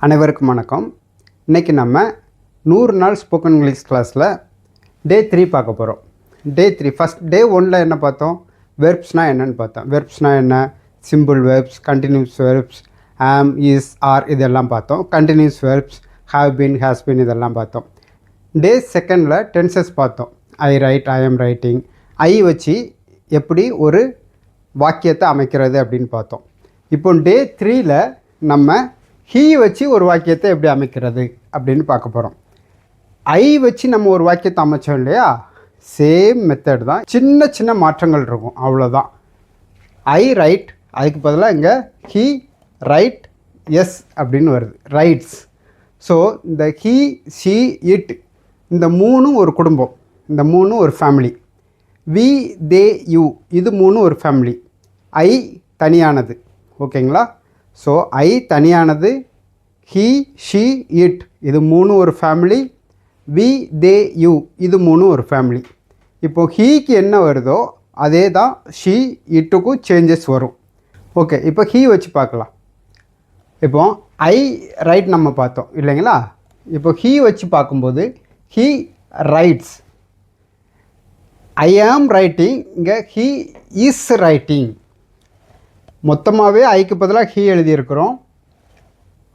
அனைவருக்கும் வணக்கம். இன்றைக்கி நம்ம 100 நாள் ஸ்போக்கன் இங்கிலீஷ் கிளாஸில் டே 3 பார்க்க போகிறோம். டே 3 ஃபஸ்ட் டே 1ல் என்ன பார்த்தோம்? வெர்ப்ஸ்னால் என்னென்னு பார்த்தோம். வெர்ப்ஸ்னால் என்ன? Simple verbs, continuous verbs, am, is, are இதெல்லாம் பார்த்தோம். Continuous verbs, have been, has been இதெல்லாம் பார்த்தோம். டே 2ல் டென்சஸ் பார்த்தோம். I write, I am writing. I வச்சு எப்படி ஒரு வாக்கியத்தை அமைக்கிறது அப்படின்னு பார்த்தோம். இப்போ டே 3ல் நம்ம ஹீ வச்சு ஒரு வாக்கியத்தை எப்படி அமைக்கிறது அப்படின்னு பார்க்க போகிறோம். ஐ வச்சு நம்ம ஒரு வாக்கியத்தை அமைச்சோம் இல்லையா, சேம் மெத்தட் தான், சின்ன சின்ன மாற்றங்கள் இருக்கும், அவ்வளோதான். ஐ ரைட், அதுக்கு பதிலாக இங்கே ஹீ ரைட் எஸ் அப்படின்னு வருது, ரைட்ஸ். ஸோ இந்த ஹீ, ஷீ, இட் இந்த மூணும் ஒரு குடும்பம், இந்த மூணும் ஒரு ஃபேமிலி. வி, தே, யூ இது மூணும் ஒரு ஃபேமிலி. ஐ தனியானது, ஓகேங்களா? ஸோ ஐ தனியானது, ஹீ, ஷீ, இட் இது மூணு ஒரு ஃபேமிலி, வி, தே, யூ இது மூணு ஒரு ஃபேமிலி. இப்போது ஹீக்கு என்ன வருதோ அதே தான் ஷீ, இட்டுக்கும் சேஞ்சஸ் வரும். ஓகே, இப்போ ஹீ வச்சு பார்க்கலாம். இப்போ ஐ ரைட் நம்ம பார்த்தோம் இல்லைங்களா? இப்போ ஹீ வச்சு பார்க்கும்போது he writes. I am writing, இங்கே ஹீ இஸ் ரைட்டிங். மொத்தமாகவே ஐக்கு பதிலாக ஹீ எழுதியிருக்கிறோம்.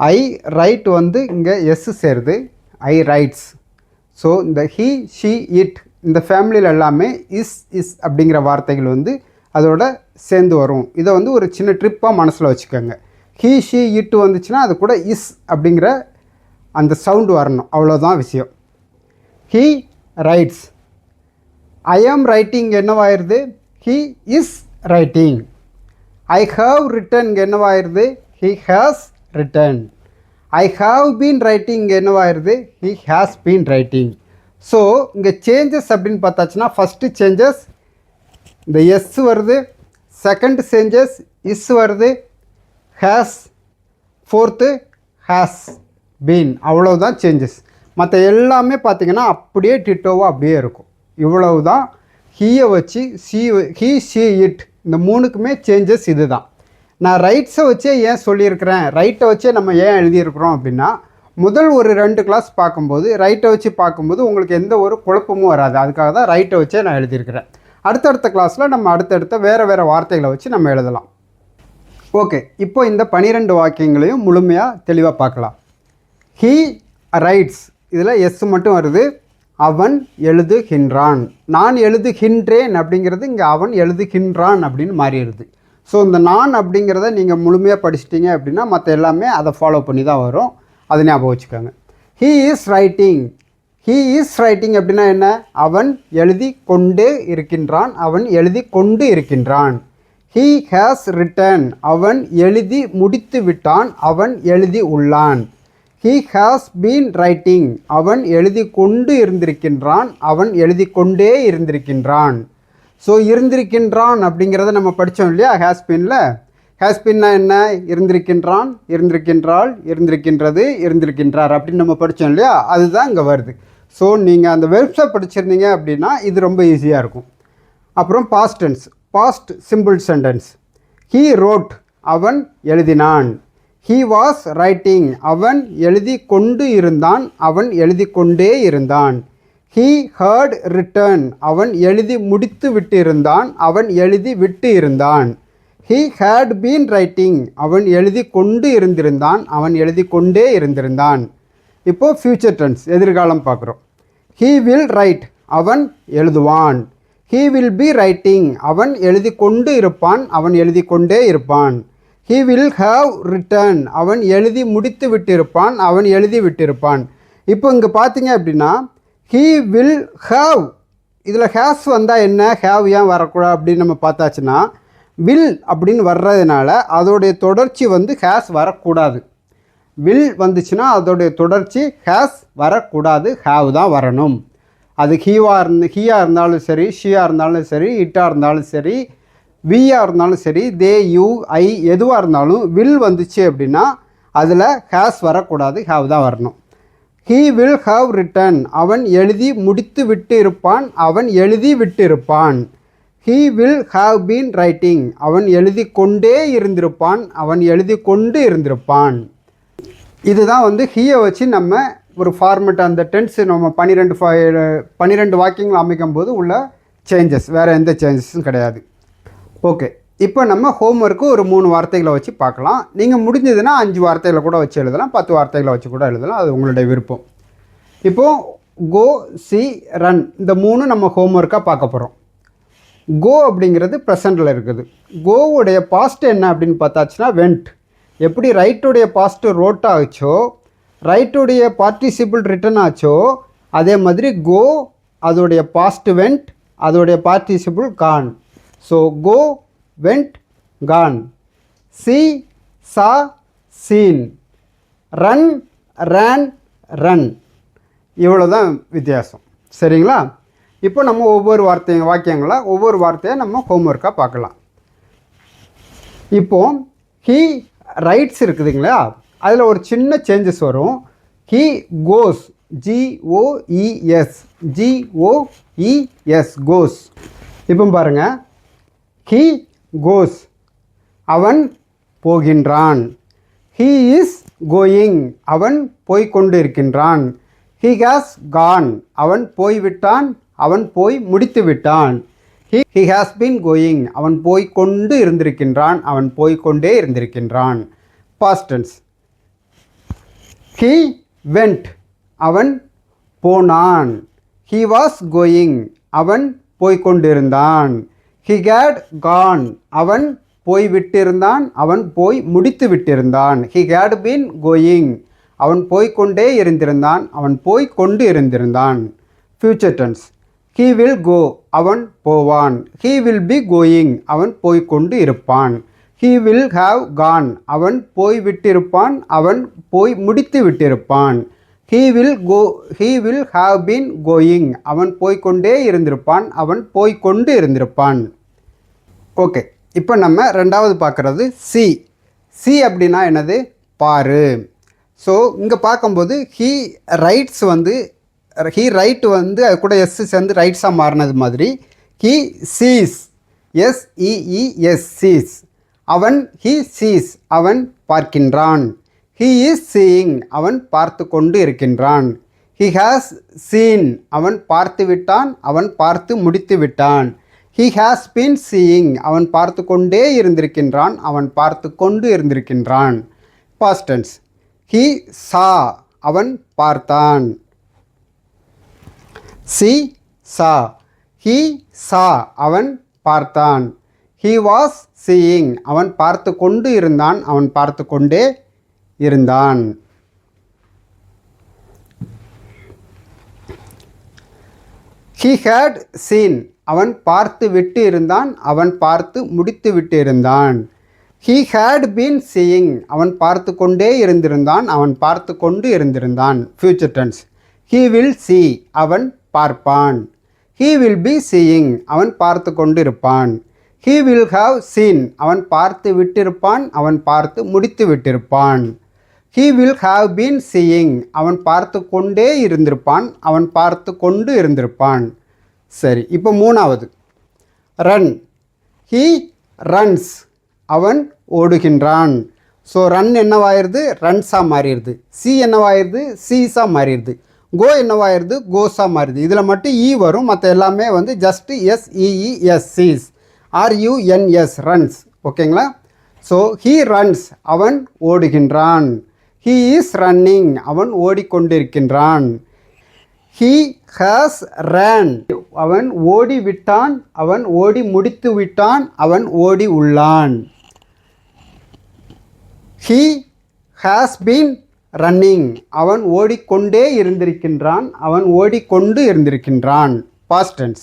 ஐ ரைட் வந்து இங்கே எஸ் சேருது, ஐ ரைட்ஸ். ஸோ இந்த ஹீ, ஷீ, இட் இந்த ஃபேமிலியில் எல்லாமே இஸ் அப்படிங்கிற வார்த்தைகள் வந்து அதோட சேர்ந்து வரும். இதை வந்து ஒரு சின்ன ட்ரிப்பாக மனசில் வச்சுக்கோங்க. ஹீ, ஷீ, இட்டு வந்துச்சுன்னா அது கூட இஸ் அப்படிங்கிற அந்த சவுண்டு வரணும், அவ்வளோதான் விஷயம். He writes. I am writing என்னவாயிருது? He is writing. I have written என்னவாயிருது? He has written. I have been writing என்னவாயிருது? He has been writing. So இங்கே சேஞ்சஸ் அப்படின்னு பார்த்தாச்சுன்னா ஃபஸ்ட்டு சேஞ்சஸ் இந்த எஸ் வருது, செகண்ட் சேஞ்சஸ் இஸ் வருது, ஹேஸ், ஃபோர்த்து ஹேஸ் பீன். அவ்வளவுதான் சேஞ்சஸ். மற்ற எல்லாமே பார்த்திங்கன்னா அப்படியே டிட்டோவாக அப்படியே இருக்கும். இவ்வளவு தான் ஹீயை வச்சு ஹீ, ஷீ, இட் இந்த மூணுக்குமே சேஞ்சஸ் இது தான். நான் ரைட்ஸை வச்சே ஏன் சொல்லியிருக்கிறேன், ரைட்டை வச்சே நம்ம ஏன் எழுதியிருக்கிறோம் அப்படின்னா, முதல் ஒரு 2 கிளாஸ் பார்க்கும்போது ரைட்டை வச்சு பார்க்கும்போது உங்களுக்கு எந்த ஒரு குழப்பமும் வராது. அதுக்காக தான் ரைட்டை வச்சே நான் எழுதியிருக்கிறேன். அடுத்தடுத்த கிளாஸில் நம்ம அடுத்தடுத்த வேறு வார்த்தைகளை வச்சு நம்ம எழுதலாம். ஓகே, இப்போ இந்த 12 வாக்கியங்களையும் முழுமையாக தெளிவாக பார்க்கலாம். ஹீ ரைட்ஸ், இதில் எஸ் மட்டும் வருது. அவன் எழுதுகின்றான். நான் எழுதுகின்றேன் அப்படிங்கிறது இங்கே அவன் எழுதுகின்றான் அப்படின்னு மாறிடுது. ஸோ இந்த நான் அப்படிங்கிறத நீங்கள் முழுமையாக படிச்சிட்டிங்க அப்படின்னா மற்ற எல்லாமே அதை ஃபாலோ பண்ணி தான் வரும். அதை ஞாபகம் வச்சுக்கோங்க. He is writing. He is writing அப்படின்னா என்ன? அவன் எழுதி கொண்டே இருக்கின்றான், அவன் எழுதி கொண்டு இருக்கின்றான். He has return. அவன் எழுதி முடித்து விட்டான், அவன் எழுதி உள்ளான். He has been writing. அவன் எழுதி கொண்டு இருந்திருக்கின்றான், அவன் எழுதி கொண்டே இருந்திருக்கின்றான். ஸோ இருந்திருக்கின்றான் அப்படிங்கிறத நம்ம படித்தோம் இல்லையா ஹேஸ்பின்ல. ஹேஸ்பின்னா என்ன? இருந்திருக்கின்றான், இருந்திருக்கின்றாள், இருந்திருக்கின்றது, இருந்திருக்கின்றார் அப்படின்னு நம்ம படித்தோம் இல்லையா, அதுதான் இங்கே வருது. ஸோ நீங்கள் அந்த வெர்ப்ஸை படிச்சிருந்தீங்க அப்படின்னா இது ரொம்ப ஈஸியாக இருக்கும். அப்புறம் past tense, past simple sentence. He wrote, அவன் எழுதினான். ஹீ வாஸ் ரைட்டிங், அவன் எழுதி கொண்டு இருந்தான், அவன் எழுதி கொண்டே இருந்தான். ஹீ ஹர்ட் ரிட்டன், அவன் எழுதி முடித்து விட்டு இருந்தான், அவன் எழுதி விட்டு இருந்தான். ஹீ ஹேட் பீன் ரைட்டிங், அவன் எழுதி கொண்டு இருந்திருந்தான், அவன் எழுதி கொண்டே இருந்திருந்தான். இப்போது ஃப்யூச்சர் டென்ஸ், எதிர்காலம் பார்க்குறோம். ஹீ வில் ரைட், அவன் எழுதுவான். ஹீ வில் பி ரைட்டிங், அவன் எழுதி கொண்டு இருப்பான், அவன் எழுதி கொண்டே இருப்பான். ஹீ வில் ஹாவ் ரிட்டன், அவன் எழுதி முடித்து விட்டிருப்பான், அவன் எழுதி விட்டிருப்பான். இப்போ இங்கே பார்த்தீங்க அப்படின்னா ஹீ வில் ஹாவ், இதில் ஹேஸ் வந்தால் என்ன, ஹேவ் ஏன் வரக்கூடாது அப்படின்னு நம்ம பார்த்தாச்சுன்னா, வில் அப்படின்னு வர்றதுனால அதோடைய தொடர்ச்சி வந்து ஹேஸ் வரக்கூடாது. வில் வந்துச்சுன்னா அதோடைய தொடர்ச்சி ஹேஸ் வரக்கூடாது, ஹேவ் தான் வரணும். அது ஹீயாக இருந்தாலும் சரி, ஷீயாக இருந்தாலும் சரி, இட்டாக இருந்தாலும் சரி, வியாக இருந்தாலும் சரி, தே, யூ, ஐ எதுவாக இருந்தாலும் வில் வந்துச்சு அப்படின்னா அதில் ஹேஸ் வரக்கூடாது, ஹேவ் தான் வரணும். ஹீ வில் ஹாவ் ரிட்டன், அவன் எழுதி முடித்து விட்டு இருப்பான், அவன் எழுதி விட்டு இருப்பான். He will have been writing, அவன் எழுதி கொண்டே இருந்திருப்பான், அவன் எழுதி கொண்டு இருந்திருப்பான். இதுதான் வந்து ஹீயை வச்சு நம்ம ஒரு ஃபார்மெட் அந்த டென்ஸ் நம்ம 12 வாக்கியங்கள் அமைக்கும் போது உள்ள சேஞ்சஸ், வேறு எந்த சேஞ்சஸும் கிடையாது. ஓகே, இப்போ நம்ம ஹோம்ஒர்க்கு ஒரு 3 வார்த்தைகளை வச்சு பார்க்கலாம். நீங்கள் முடிஞ்சதுன்னா 5 வார்த்தைகளை கூட வச்சு எழுதலாம், 10 வார்த்தைகளை வச்சு கூட எழுதலாம், அது உங்களுடைய விருப்பம். இப்போது கோ, சி, ரன் இந்த 3 நம்ம ஹோம்ஒர்க்காக பார்க்க போகிறோம். கோ அப்படிங்கிறது ப்ரெசண்டில் இருக்குது. கோவுடைய பாஸ்ட் என்ன அப்படின்னு பார்த்தாச்சுன்னா வெண்ட். எப்படி ரைட்டுடைய பாஸ்ட்டு ரோட் ஆச்சோ, ரைட்டுடைய பார்ட்டிசிபிள் ரிட்டன் ஆச்சோ, அதே மாதிரி கோ அதோடைய பாஸ்ட் வெண்ட், அதோடைய participle gone. So go, went, gone. See, saw, seen. Run, ran, run. இவ்வளோ தான் வித்தியாசம். சரிங்களா? இப்போ நம்ம ஒவ்வொரு வார்த்தையை நம்ம ஹோம்ஒர்க்காக பார்க்கலாம். இப்போது ஹீ ரைட்ஸ் இருக்குதுங்களா, அதில் ஒரு சின்ன சேஞ்சஸ் வரும். ஹீ கோஸ், GOES, GOES, கோஸ். இப்போ பாருங்கள், ஹீ கோஸ் அவன் போகின்றான். ஹீ இஸ் கோயிங் அவன் போய்கொண்டு இருக்கின்றான். ஹீ ஹாஸ் கான் அவன் போய்விட்டான், அவன் போய் முடித்து விட்டான். He has been going அவன் போய்கொண்டு இருந்திருக்கின்றான், அவன் போய்கொண்டே இருந்திருக்கின்றான். Past tense. He went அவன் போனான். He was going அவன் போய்கொண்டிருந்தான். He had gone அவன் போய்விட்டிருந்தான், அவன் போய் முடித்து விட்டிருந்தான். He had been going அவன் போய்கொண்டே இருந்திருந்தான், அவன் போய்கொண்டு இருந்திருந்தான். Future tense. He will go அவன் போவான். He will be going அவன் போய்கொண்டு இருப்பான். He will have gone அவன் போய்விட்டிருப்பான், அவன் போய் முடித்து விட்டிருப்பான். He will have been going அவன் போய்கொண்டே இருந்திருப்பான், அவன் போய்கொண்டு இருந்திருப்பான். ஓகே, இப்போ நம்ம ரெண்டாவது பார்க்குறது சி. சி அப்படின்னா என்னது? பாரு. ஸோ இங்கே பார்க்கும்போது ஹீ ரைட்ஸ் வந்து ஹீ ரைட் வந்து அது கூட எஸ் சேர்ந்து ரைட்ஸாக மாறினது மாதிரி ஹீ சீஸ், SEES, சீஸ். அவன் ஹீ சீஸ் அவன் பார்க்கின்றான். ஹீ இஸ் சீயிங் அவன் பார்த்து கொண்டு இருக்கின்றான். ஹீ ஹாஸ் சீன் அவன் பார்த்து விட்டான், அவன் பார்த்து முடித்து விட்டான். ஹீ ஹாஸ் பீன் சீயிங் அவன் பார்த்து கொண்டே இருந்திருக்கின்றான், அவன் பார்த்து கொண்டு இருந்திருக்கின்றான். Past tense. ஹீ சா அவன் பார்த்தான். சி, சா. ஹீ சா அவன் பார்த்தான். ஹீ வாஸ் சீயிங் அவன் பார்த்து கொண்டு இருந்தான், அவன் பார்த்து கொண்டே இருந்தான். ஹீ ஹேட் சீன் அவன் பார்த்து விட்டு இருந்தான், அவன் பார்த்து முடித்து விட்டு இருந்தான். ஹீ ஹேட் பீன் சீயிங் அவன் பார்த்து கொண்டே இருந்திருந்தான், அவன் பார்த்து கொண்டு இருந்திருந்தான். Future tense. He will see அவன் பார்ப்பான். He will be seeing அவன் பார்த்து கொண்டு இருப்பான். He will have seen அவன் பார்த்து விட்டிருப்பான், அவன் பார்த்து முடித்து விட்டிருப்பான். He will have been seeing அவன் பார்த்து கொண்டே இருந்திருப்பான், அவன் பார்த்து கொண்டு இருந்திருப்பான். சரி, இப்போ மூணாவது ரன். He runs அவன் ஓடுகின்றான். So run என்னவாயிருது? ரன்ஸாக மாறிடுது. சி என்னவாயிருது? சீஸாக மாறிடுது. கோ என்னவாயிருது? கோஸாக மாறிடுது. இதில் மட்டும் ஈ வரும், மற்ற எல்லாமே வந்து just SEES, sees. RUNS, runs. ஓகேங்களா? ஸோ ஹீ ரன்ஸ் அவன் ஓடுகின்றான். ஹீ இஸ் ரன்னிங் அவன் ஓடிக்கொண்டிருக்கின்றான். ஹீ ஹாஸ் ரன் அவன் ஓடி விட்டான், அவன் ஓடி முடித்து விட்டான், அவன் ஓடி உள்ளான். ஹீ ஹாஸ் பீன் ரன்னிங் அவன் ஓடிக்கொண்டே இருந்திருக்கின்றான், அவன் ஓடிக்கொண்டு இருந்திருக்கின்றான். Past tense.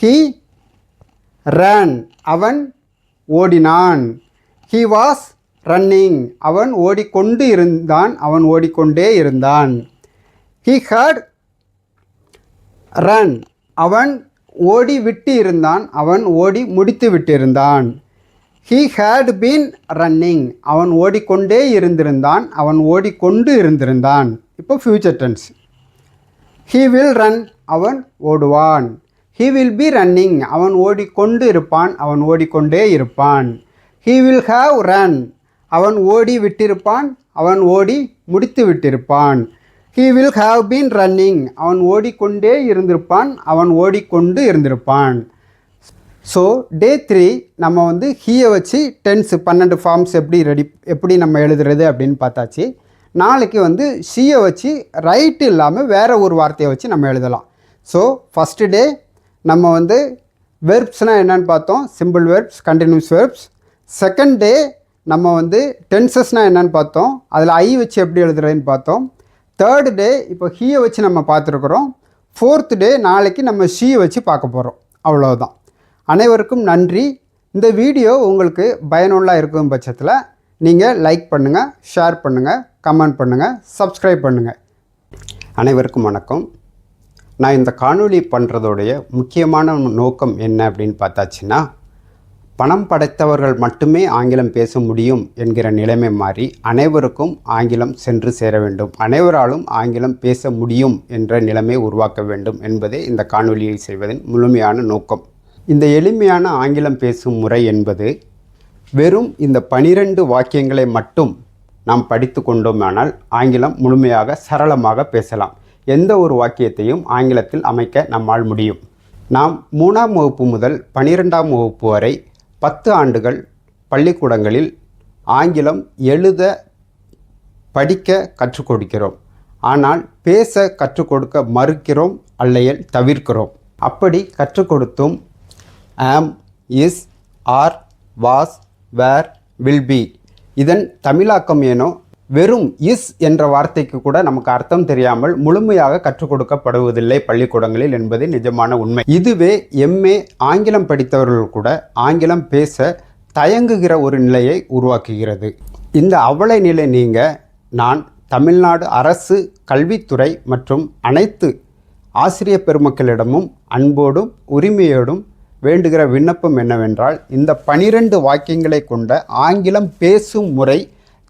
ஹீ ரன் அவன் ஓடினான். ஹீ வாஸ் ரன்னிங் அவன் ஓடிக்கொண்டு இருந்தான், அவன் ஓடிக்கொண்டே இருந்தான். ஹீ ஹேட் ரன் அவன் ஓடி விட்டு இருந்தான், அவன் ஓடி முடித்து விட்டிருந்தான். He had been running அவன் ஓடிக்கொண்டே இருந்திருந்தான், அவன் ஓடிக்கொண்டு இருந்திருந்தான். இப்போ future tense. He will run அவன் ஓடுவான். He will be running அவன் ஓடிக்கொண்டு இருப்பான், அவன் ஓடிக்கொண்டே இருப்பான். He will have run அவன் ஓடி விட்டிருப்பான், அவன் ஓடி முடித்து விட்டிருப்பான். he will have been running, அவன் ஓடிக்கொண்டே இருந்திருப்பான், அவன் ஓடிக்கொண்டு இருந்திருப்பான். ஸோ டே 3 நம்ம வந்து ஹீயை வச்சு டென்ஸ் 12 ஃபார்ம்ஸ் எப்படி நம்ம எழுதுறது அப்படின்னு பார்த்தாச்சு. நாளைக்கு வந்து ஷீயை வச்சு ரைட்டு இல்லாமல் வேறு ஒரு வார்த்தையை வச்சு நம்ம எழுதலாம். ஸோ ஃபஸ்ட்டு டே நம்ம வந்து வெர்ப்ஸ்னால் என்னென்னு பார்த்தோம், simple verbs, continuous verbs. Second day நம்ம வந்து டென்சஸ்னால் என்னென்னு பார்த்தோம், அதில் ஐ வச்சு எப்படி எழுதுறதுன்னு பார்த்தோம். தேர்டு டே இப்போ ஹீயை வச்சு நம்ம பார்த்துருக்குறோம். ஃபோர்த்து டே நாளைக்கு நம்ம ஷீயை வச்சு பார்க்க போகிறோம். அவ்வளோதான். அனைவருக்கும் நன்றி. இந்த வீடியோ உங்களுக்கு பயனுள்ளதாக இருக்கும் பட்சத்தில் நீங்கள் லைக் பண்ணுங்கள், ஷேர் பண்ணுங்கள், கமெண்ட் பண்ணுங்கள், சப்ஸ்கிரைப் பண்ணுங்கள். அனைவருக்கும் வணக்கம். நான் இந்த காணொளி பண்ணுறதோடைய முக்கியமான நோக்கம் என்ன அப்படின்னு பார்த்தாச்சுன்னா, பணம் படைத்தவர்கள் மட்டுமே ஆங்கிலம் பேச முடியும் என்கிற நிலைமை மாறி அனைவருக்கும் ஆங்கிலம் சென்று சேர வேண்டும், அனைவராலும் ஆங்கிலம் பேச முடியும் என்ற நிலைமை உருவாக்க வேண்டும் என்பதே இந்த காணொளியை செய்வதன் முழுமையான நோக்கம். இந்த எளிமையான ஆங்கிலம் பேசும் முறை என்பது வெறும் இந்த 12 வாக்கியங்களை மட்டும் நாம் படித்து கொண்டோமானால் ஆங்கிலம் முழுமையாக சரளமாக பேசலாம். எந்த ஒரு வாக்கியத்தையும் ஆங்கிலத்தில் அமைக்க நம்மால் முடியும். நாம் 3ஆம் வகுப்பு முதல் 12ஆம் வகுப்பு வரை 10 ஆண்டுகள் பள்ளிக்கூடங்களில் ஆங்கிலம் எழுத படிக்க கற்றுக் கொடுக்கிறோம். ஆனால் பேச கற்றுக் கொடுக்க மறுக்கிறோம், அல்லையல் தவிர்க்கிறோம். அப்படி கற்றுக் கொடுத்தும் am, is, are, was, were, will be இதன் தமிழாக்கம் ஏனோ வெறும் இஸ் என்ற வார்த்தைக்கு கூட நமக்கு அர்த்தம் தெரியாமல் முழுமையாக கற்றுக் கொடுக்கப்படுவதில்லை பள்ளிக்கூடங்களில் என்பது நிஜமான உண்மை. இதுவே எம்ஏ ஆங்கிலம் படித்தவர்கள் கூட ஆங்கிலம் பேச தயங்குகிற ஒரு நிலையை உருவாக்குகிறது. இந்த அவலை நிலை நீங்க நான் தமிழ்நாடு அரசு கல்வித்துறை மற்றும் அனைத்து ஆசிரியர் பெருமக்களிடமும் அன்போடும் உரிமையோடும் வேண்டுகிற விண்ணப்பம் என்னவென்றால், இந்த 12 வாக்கியங்களை கொண்ட ஆங்கிலம் பேசும் முறை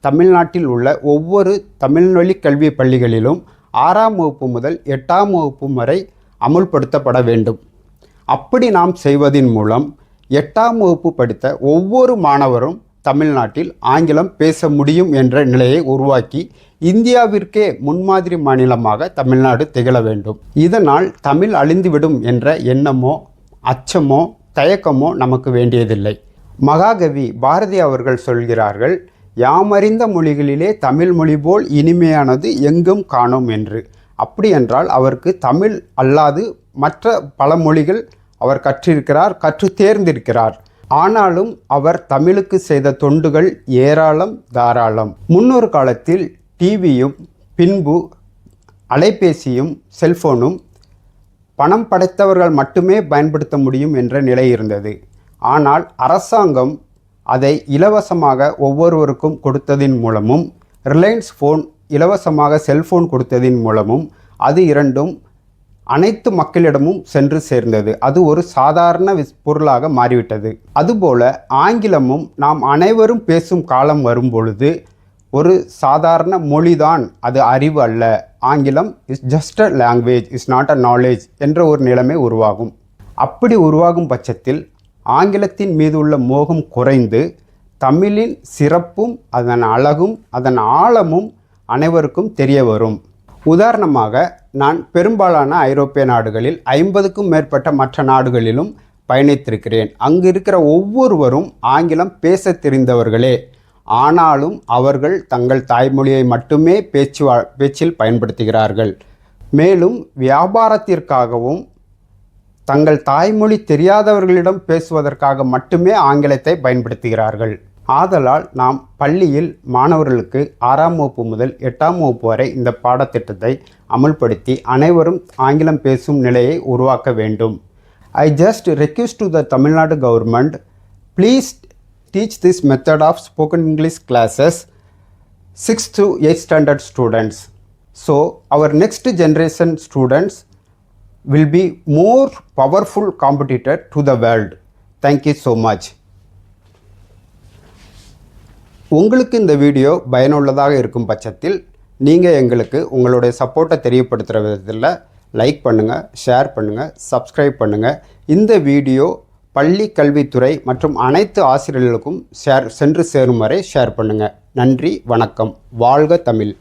தமிழ்நாட்டில் உள்ள ஒவ்வொரு தமிழ்வழி கல்வி பள்ளிகளிலும் 6ஆம் வகுப்பு முதல் 8ஆம் வகுப்பு வரை அமுல்படுத்தப்பட வேண்டும். அப்படி நாம் செய்வதன் மூலம் 8ஆம் வகுப்பு படித்த ஒவ்வொரு மாணவரும் தமிழ்நாட்டில் ஆங்கிலம் பேச முடியும் என்ற நிலையை உருவாக்கி இந்தியாவிற்கே முன்மாதிரி மாநிலமாக தமிழ்நாடு திகழ வேண்டும். இதனால் தமிழ் அழிந்துவிடும் என்ற எண்ணமோ அச்சமோ தயக்கமோ நமக்கு வேண்டியதில்லை. மகாகவி பாரதி அவர்கள் சொல்கிறார்கள், யாமறிந்த மொழிகளிலே தமிழ் மொழி போல் இனிமையானது எங்கும் காணோம் என்று. அப்படி என்றால் அவருக்கு தமிழ் அல்லாது மற்ற பல மொழிகள் அவர் கற்றிருக்கிறார், கற்று தேர்ந்திருக்கிறார். ஆனாலும் அவர் தமிழுக்கு செய்த தொண்டுகள் ஏராளம் தாராளம். முன்னொரு காலத்தில் டிவியும் பின்பு அலைபேசியும் செல்போனும் பணம் படைத்தவர்கள் மட்டுமே பயன்படுத்த முடியும் என்ற நிலை இருந்தது. ஆனால் அரசாங்கம் அதை இலவசமாக ஒவ்வொருவருக்கும் கொடுத்ததின் மூலமும், ரிலையன்ஸ் ஃபோன் இலவசமாக செல்ஃபோன் கொடுத்ததின் மூலமும் அது இரண்டும் அனைத்து மக்களிடமும் சென்று சேர்ந்தது. அது ஒரு சாதாரண பொருளாக மாறிவிட்டது. அதுபோல ஆங்கிலமும் நாம் அனைவரும் பேசும் காலம் வரும் பொழுது ஒரு சாதாரண மொழிதான், அது அறிவு அல்ல. ஆங்கிலம் is just a language, is not a knowledge என்ற ஒரு நிலைமை உருவாகும். அப்படி உருவாகும் பட்சத்தில் ஆங்கிலத்தின் மீது உள்ள மோகம் குறைந்து தமிழின் சிறப்பும் அதன் அழகும் அதன் ஆழமும் அனைவருக்கும் தெரிய வரும். உதாரணமாக நான் பெரும்பாலான ஐரோப்பிய நாடுகளில் 50க்கும் மேற்பட்ட மற்ற நாடுகளிலும் பயணித்திருக்கிறேன். அங்கு இருக்கிற ஒவ்வொருவரும் ஆங்கிலம் பேச தெரிந்தவர்களே. ஆனாலும் அவர்கள் தங்கள் தாய்மொழியை மட்டுமே பேச்சில் பயன்படுத்துகிறார்கள். மேலும் வியாபாரத்திற்காகவும் தங்கள் தாய்மொழி தெரியாதவர்களிடம் பேசுவதற்காக மட்டுமே ஆங்கிலத்தை பயன்படுத்துகிறார்கள். ஆதலால் நாம் பள்ளியில் மாணவர்களுக்கு 6ஆம் வகுப்பு முதல் 8ஆம் வகுப்பு வரை இந்த பாடத்திட்டத்தை அமுல்படுத்தி அனைவரும் ஆங்கிலம் பேசும் நிலையை உருவாக்க வேண்டும். I just request to the Tamil Nadu government, please teach this method of spoken English classes 6th to 8th standard students. So our next generation students will be more powerful competitor to the world. Thank you so much. உங்களுக்கு இந்த video பயனுள்ளதாக இருக்கும் பட்சத்தில் நீங்கள் எங்களுக்கு உங்களுடைய சப்போர்ட்டை தெரியப்படுத்துகிற விதத்தில் லைக் பண்ணுங்கள், ஷேர் பண்ணுங்கள், சப்ஸ்கிரைப் பண்ணுங்கள். இந்த வீடியோ பள்ளி கல்வித்துறை மற்றும் அனைத்து ஆசிரியர்களுக்கும் சென்று சேரும் வரை ஷேர் பண்ணுங்கள். நன்றி, வணக்கம். வாழ்க தமிழ்.